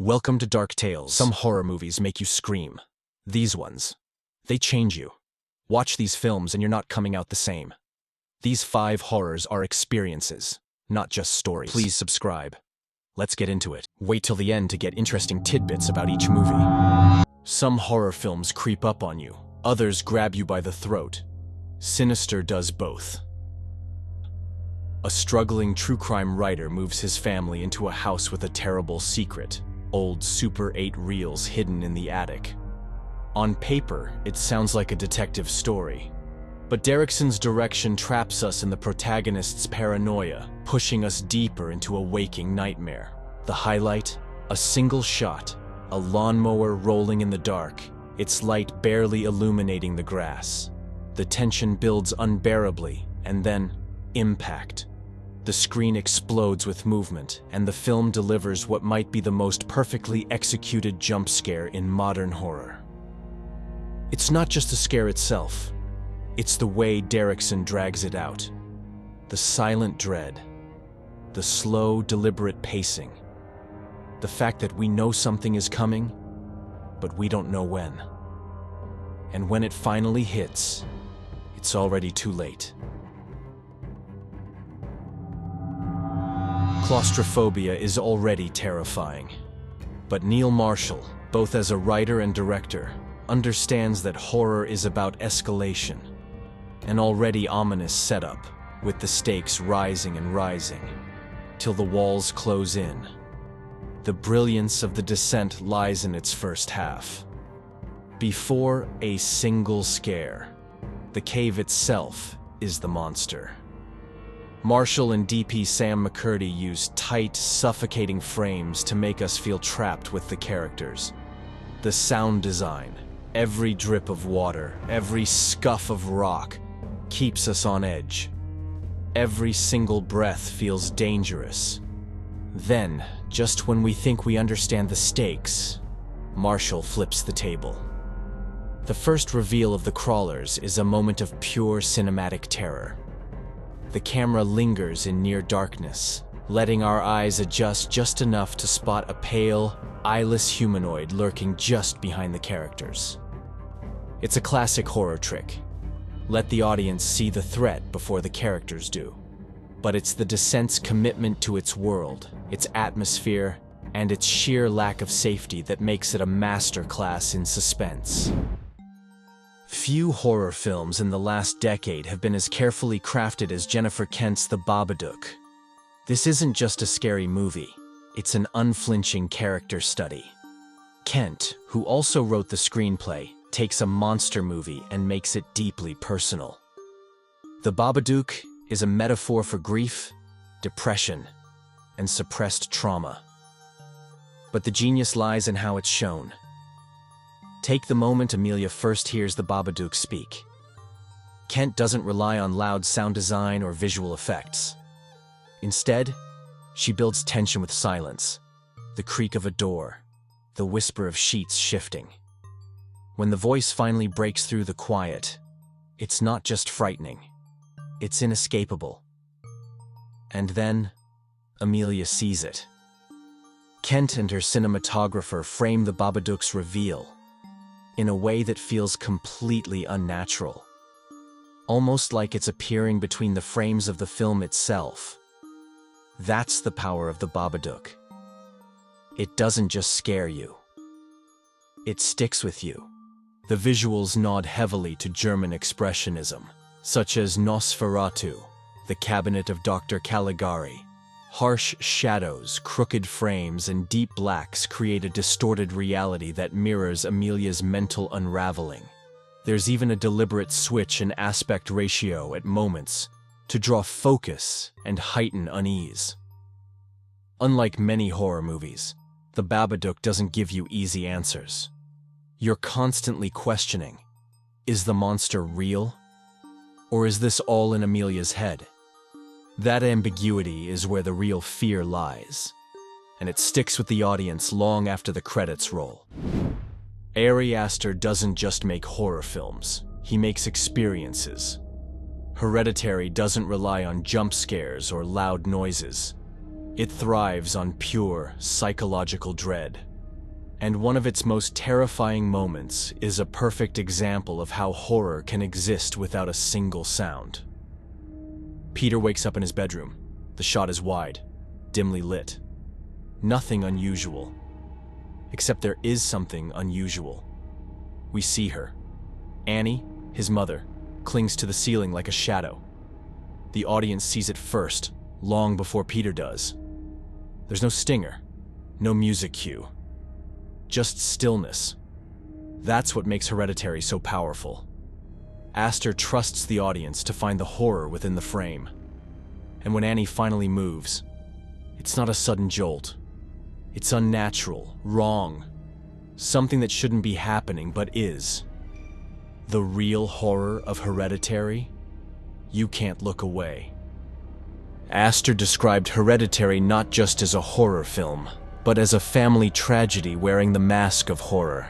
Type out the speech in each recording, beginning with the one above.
Welcome to Dark Tales. Some horror movies make you scream. These ones, they change you. Watch these films and you're not coming out the same. These 5 horrors are experiences, not just stories. Please subscribe. Let's get into it. Wait till the end to get interesting tidbits about each movie. Some horror films creep up on you. Others grab you by the throat. Sinister does both. A struggling true crime writer moves his family into a house with a terrible secret. Old Super 8 reels hidden in the attic. On paper, it sounds like a detective story. But Derrickson's direction traps us in the protagonist's paranoia, pushing us deeper into a waking nightmare. The highlight? A single shot. A lawnmower rolling in the dark, its light barely illuminating the grass. The tension builds unbearably, and then, impact. The screen explodes with movement, and the film delivers what might be the most perfectly executed jump scare in modern horror. It's not just the scare itself. It's the way Derrickson drags it out. The silent dread. The slow, deliberate pacing. The fact that we know something is coming, but we don't know when. And when it finally hits, it's already too late. Claustrophobia is already terrifying. But Neil Marshall, both as a writer and director, understands that horror is about escalation. An already ominous setup, with the stakes rising and rising, till the walls close in. The brilliance of The Descent lies in its first half. Before a single scare, the cave itself is the monster. Marshall and DP Sam McCurdy use tight, suffocating frames to make us feel trapped with the characters. The sound design, every drip of water, every scuff of rock, keeps us on edge. Every single breath feels dangerous. Then, just when we think we understand the stakes, Marshall flips the table. The first reveal of the crawlers is a moment of pure cinematic terror. The camera lingers in near darkness, letting our eyes adjust just enough to spot a pale, eyeless humanoid lurking just behind the characters. It's a classic horror trick. Let the audience see the threat before the characters do. But it's The Descent's commitment to its world, its atmosphere, and its sheer lack of safety that makes it a masterclass in suspense. Few horror films in the last decade have been as carefully crafted as Jennifer Kent's The Babadook. This isn't just a scary movie, it's an unflinching character study. Kent, who also wrote the screenplay, takes a monster movie and makes it deeply personal. The Babadook is a metaphor for grief, depression, and suppressed trauma. But the genius lies in how it's shown. Take the moment Amelia first hears the Babadook speak. Kent doesn't rely on loud sound design or visual effects. Instead, she builds tension with silence, the creak of a door, the whisper of sheets shifting. When the voice finally breaks through the quiet, it's not just frightening, it's inescapable. And then, Amelia sees it. Kent and her cinematographer frame the Babadook's reveal in a way that feels completely unnatural. Almost like it's appearing between the frames of the film itself. That's the power of the Babadook. It doesn't just scare you. It sticks with you. The visuals nod heavily to German expressionism, such as Nosferatu, The Cabinet of Dr. Caligari. Harsh shadows, crooked frames, and deep blacks create a distorted reality that mirrors Amelia's mental unraveling. There's even a deliberate switch in aspect ratio at moments to draw focus and heighten unease. Unlike many horror movies, The Babadook doesn't give you easy answers. You're constantly questioning, is the monster real? Or is this all in Amelia's head? That ambiguity is where the real fear lies, and it sticks with the audience long after the credits roll. Ari Aster doesn't just make horror films, he makes experiences. Hereditary doesn't rely on jump scares or loud noises. It thrives on pure, psychological dread, And one of its most terrifying moments is a perfect example of how horror can exist without a single sound. Peter wakes up in his bedroom. The shot is wide, dimly lit. Nothing unusual. Except there is something unusual. We see her. Annie, his mother, clings to the ceiling like a shadow. The audience sees it first, long before Peter does. There's no stinger, no music cue. Just stillness. That's what makes Hereditary so powerful. Aster trusts the audience to find the horror within the frame. And when Annie finally moves, it's not a sudden jolt. It's unnatural, wrong. Something that shouldn't be happening, but is. The real horror of Hereditary? You can't look away. Aster described Hereditary not just as a horror film, but as a family tragedy wearing the mask of horror.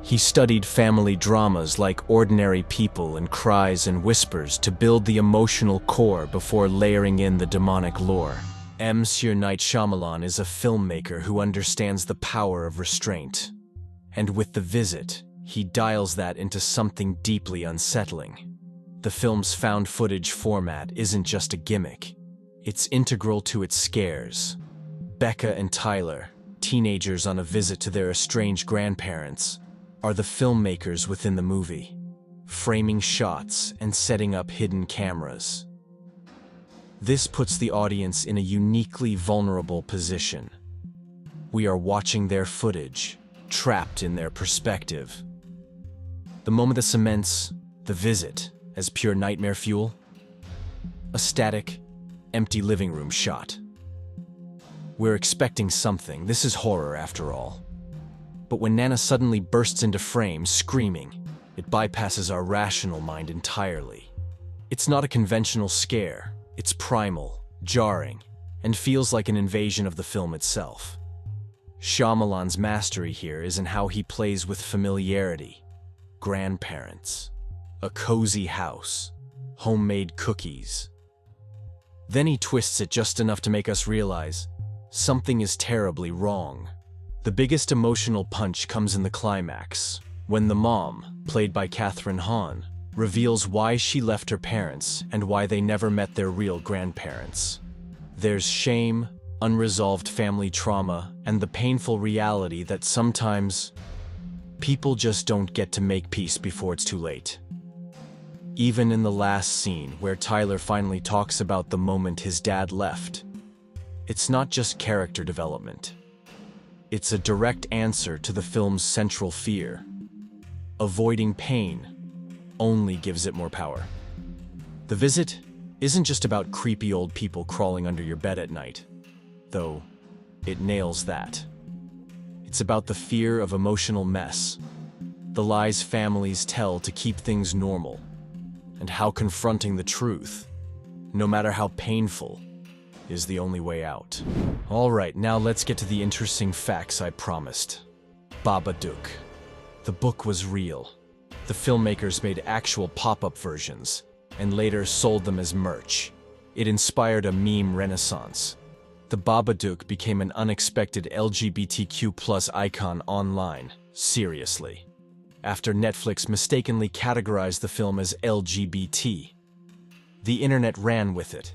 He studied family dramas like Ordinary People and Cries and Whispers to build the emotional core before layering in the demonic lore. M. Night Shyamalan is a filmmaker who understands the power of restraint. And with The Visit, he dials that into something deeply unsettling. The film's found footage format isn't just a gimmick. It's integral to its scares. Becca and Tyler, teenagers on a visit to their estranged grandparents, are the filmmakers within the movie, framing shots and setting up hidden cameras. This puts the audience in a uniquely vulnerable position. We are watching their footage, trapped in their perspective. The moment that cements The Visit as pure nightmare fuel, a static, empty living room shot. We're expecting something. This is horror, after all. But when Nana suddenly bursts into frame, screaming, it bypasses our rational mind entirely. It's not a conventional scare. It's primal, jarring, and feels like an invasion of the film itself. Shyamalan's mastery here is in how he plays with familiarity. Grandparents, a cozy house, homemade cookies. Then he twists it just enough to make us realize something is terribly wrong. The biggest emotional punch comes in the climax, when the mom, played by Catherine Hahn, reveals why she left her parents and why they never met their real grandparents. There's shame, unresolved family trauma, and the painful reality that sometimes people just don't get to make peace before it's too late. Even in the last scene, where Tyler finally talks about the moment his dad left, it's not just character development. It's a direct answer to the film's central fear. Avoiding pain only gives it more power. The Visit isn't just about creepy old people crawling under your bed at night, though it nails that. It's about the fear of emotional mess, the lies families tell to keep things normal, and how confronting the truth, no matter how painful, is the only way out. All right, now let's get to the interesting facts I promised. Babadook. The book was real. The filmmakers made actual pop-up versions, and later sold them as merch. It inspired a meme renaissance. The Babadook became an unexpected LGBTQ+ icon online. Seriously. After Netflix mistakenly categorized the film as LGBT. The internet ran with it.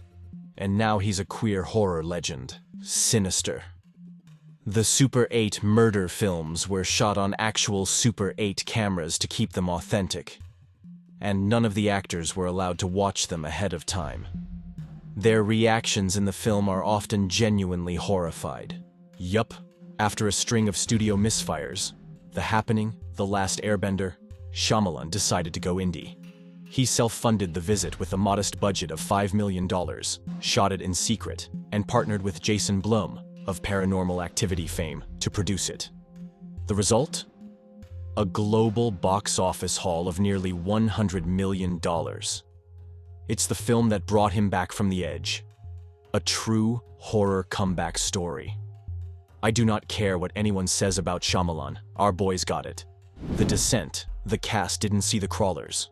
And now he's a queer horror legend. Sinister. The Super 8 murder films were shot on actual Super 8 cameras to keep them authentic. And none of the actors were allowed to watch them ahead of time. Their reactions in the film are often genuinely horrified. Yup, after a string of studio misfires, The Happening, The Last Airbender, Shyamalan decided to go indie. He self-funded The Visit with a modest budget of $5 million, shot it in secret, and partnered with Jason Blum, of Paranormal Activity fame, to produce it. The result? A global box office haul of nearly $100 million. It's the film that brought him back from the edge. A true horror comeback story. I do not care what anyone says about Shyamalan, our boys got it. The Descent, the cast didn't see the crawlers.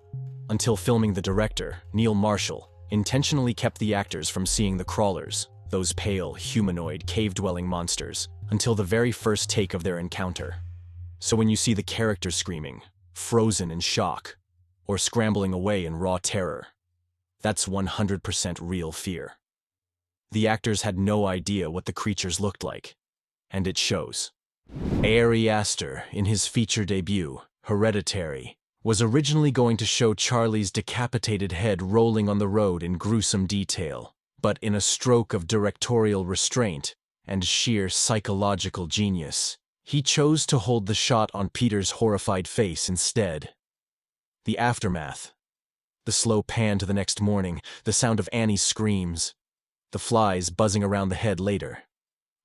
Until filming, the director, Neil Marshall, intentionally kept the actors from seeing the crawlers, those pale, humanoid, cave-dwelling monsters, until the very first take of their encounter. So when you see the character screaming, frozen in shock, or scrambling away in raw terror, that's 100% real fear. The actors had no idea what the creatures looked like, and it shows. Ari Aster, in his feature debut, Hereditary, was originally going to show Charlie's decapitated head rolling on the road in gruesome detail, but in a stroke of directorial restraint and sheer psychological genius, he chose to hold the shot on Peter's horrified face instead. The aftermath, the slow pan to the next morning, the sound of Annie's screams, the flies buzzing around the head later,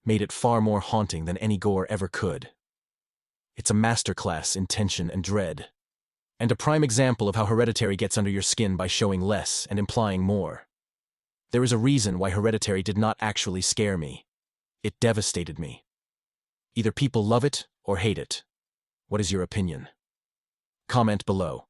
made it far more haunting than any gore ever could. It's a masterclass in tension and dread, and a prime example of how Hereditary gets under your skin by showing less and implying more. There is a reason why Hereditary did not actually scare me. It devastated me. Either people love it or hate it. What is your opinion? Comment below.